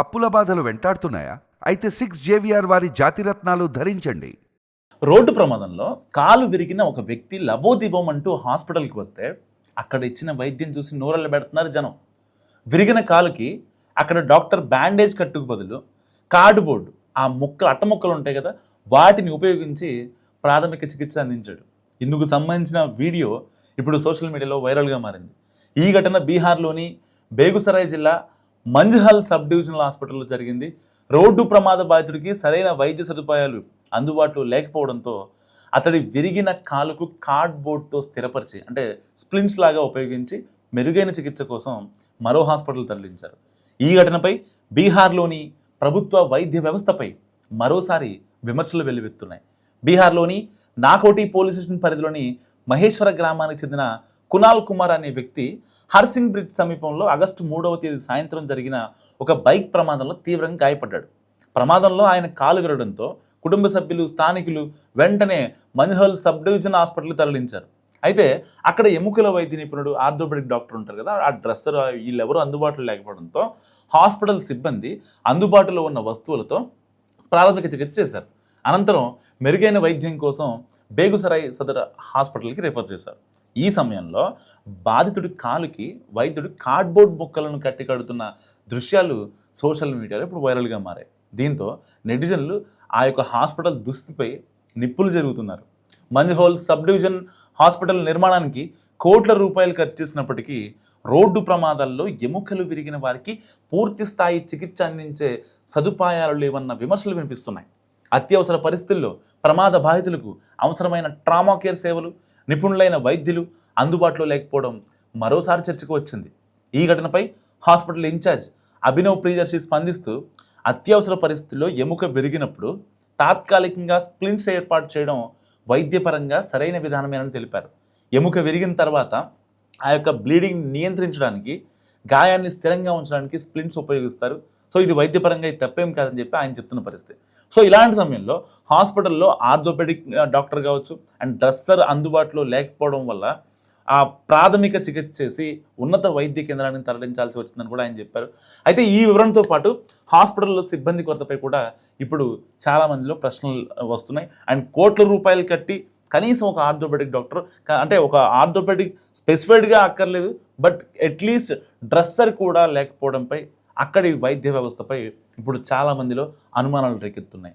అప్పుల బాధలు వెంటాడుతున్నాయా? అయితే 6 JVR వారి జాతిరత్నాలు ధరించండి. రోడ్డు ప్రమాదంలో కాలు విరిగిన ఒక వ్యక్తి లబోదిబోం అంటూ హాస్పిటల్కి వస్తే అక్కడ ఇచ్చిన వైద్యం చూసి నోరెళ్ళ పెడుతున్నారు జనం. విరిగిన కాలుకి అక్కడ డాక్టర్ బ్యాండేజ్ కట్టుకు బదులు కార్డుబోర్డు, ఆ ముక్కలు అట్ట ముక్కలు ఉంటాయి కదా, వాటిని ఉపయోగించి ప్రాథమిక చికిత్స అందించాడు. ఇందుకు సంబంధించిన వీడియో ఇప్పుడు సోషల్ మీడియాలో వైరల్గా మారింది. ఈ ఘటన బీహార్లోని బేగుసరాయ్ జిల్లా మంజ్హల్ సబ్ డివిజనల్ హాస్పిటల్లో జరిగింది. రోడ్డు ప్రమాద బాధితుడికి సరైన వైద్య సదుపాయాలు అందుబాటులో లేకపోవడంతో అతడి విరిగిన కాలుకు కార్డ్బోర్డ్తో స్థిరపరిచి, అంటే స్ప్లింట్స్ లాగా ఉపయోగించి మెరుగైన చికిత్స కోసం మరో హాస్పిటల్ తరలించారు. ఈ ఘటనపై బీహార్లోని ప్రభుత్వ వైద్య వ్యవస్థపై మరోసారి విమర్శలు వెల్లువెత్తున్నాయి. బీహార్లోని నాకోటి పోలీస్ స్టేషన్ పరిధిలోని మహేశ్వర గ్రామానికి చెందిన కునాల్ కుమార్ అనే వ్యక్తి హర్సింగ్ బ్రిడ్జ్ సమీపంలో ఆగస్టు 3వ తేదీ సాయంత్రం జరిగిన ఒక బైక్ ప్రమాదంలో తీవ్రంగా గాయపడ్డాడు. ప్రమాదంలో ఆయన కాలు విరగడంతో కుటుంబ సభ్యులు, స్థానికులు వెంటనే మంజ్హల్ సబ్ డివిజన్ హాస్పిటల్కి తరలించారు. అయితే అక్కడ ఎముకల వైద్య నిపుణుడు, ఆర్థోపెడిక్ డాక్టర్ ఉంటారు కదా, ఆ డ్రెస్సర్ వీళ్ళెవరూ అందుబాటులో లేకపోవడంతో హాస్పిటల్ సిబ్బంది అందుబాటులో ఉన్న వస్తువులతో ప్రాథమిక చికిత్స చేశారు. అనంతరం మెరుగైన వైద్యం కోసం బేగుసరాయ్ సదర్ హాస్పిటల్కి రిఫర్ చేశారు. ఈ సమయంలో బాధితుడి కాలుకి వైద్యుడు కార్డ్బోర్డ్ ముక్కలను కట్టి కడుతున్న దృశ్యాలు సోషల్ మీడియాలో ఇప్పుడు వైరల్గా మారాయి. దీంతో నెటిజన్లు ఆ యొక్క హాస్పిటల్ దుస్థితిపై నిప్పులు జరుగుతున్నారు. మంజ్హోల్ సబ్ డివిజన్ హాస్పిటల్ నిర్మాణానికి కోట్ల రూపాయలు ఖర్చు చేసినప్పటికీ రోడ్డు ప్రమాదాల్లో ఎముకలు విరిగిన వారికి పూర్తి స్థాయి చికిత్స అందించే సదుపాయాలు లేవన్న విమర్శలు వినిపిస్తున్నాయి. అత్యవసర పరిస్థితుల్లో ప్రమాద బాధితులకు అవసరమైన ట్రామా కేర్ సేవలు, నిపుణులైన వైద్యులు అందుబాటులో లేకపోవడం మరోసారి చర్చకు వచ్చింది. ఈ ఘటనపై హాస్పిటల్ ఇన్ఛార్జ్ అభినవ్ ప్రియదర్శి స్పందిస్తూ, అత్యవసర పరిస్థితుల్లో ఎముక విరిగినప్పుడు తాత్కాలికంగా స్ప్లింట్స్ ఏర్పాటు చేయడం వైద్యపరంగా సరైన విధానమేనని తెలిపారు. ఎముక విరిగిన తర్వాత ఆ యొక్క బ్లీడింగ్ నియంత్రించడానికి, గాయాన్ని స్థిరంగా ఉంచడానికి స్ప్లింట్స్ ఉపయోగిస్తారు. సో ఇది వైద్యపరంగా ఇది తప్పేం కాదని చెప్పి ఆయన చెప్తున్న పరిస్థితి. సో ఇలాంటి సమయంలో హాస్పిటల్లో ఆర్థోపెడిక్ డాక్టర్ కావచ్చు అండ్ డ్రెస్సర్ అందుబాటులో లేకపోవడం వల్ల ఆ ప్రాథమిక చికిత్స చేసి ఉన్నత వైద్య కేంద్రానికి తరలించాల్సి వచ్చిందని కూడా ఆయన చెప్పారు. అయితే ఈ వివరణతో పాటు హాస్పిటల్లో సిబ్బంది కొరతపై కూడా ఇప్పుడు చాలామందిలో ప్రశ్నలు వస్తున్నాయి. అండ్ కోట్ల రూపాయలు కట్టి కనీసం ఒక ఆర్థోపెడిక్ డాక్టర్, అంటే ఒక ఆర్థోపెడిక్ స్పెసిఫైడ్గా అక్కర్లేదు, బట్ అట్లీస్ట్ డ్రెస్సర్ కూడా లేకపోవడంపై అక్కడి వైద్య వ్యవస్థపై ఇప్పుడు చాలామందిలో అనుమానాలు రేకెత్తున్నాయి.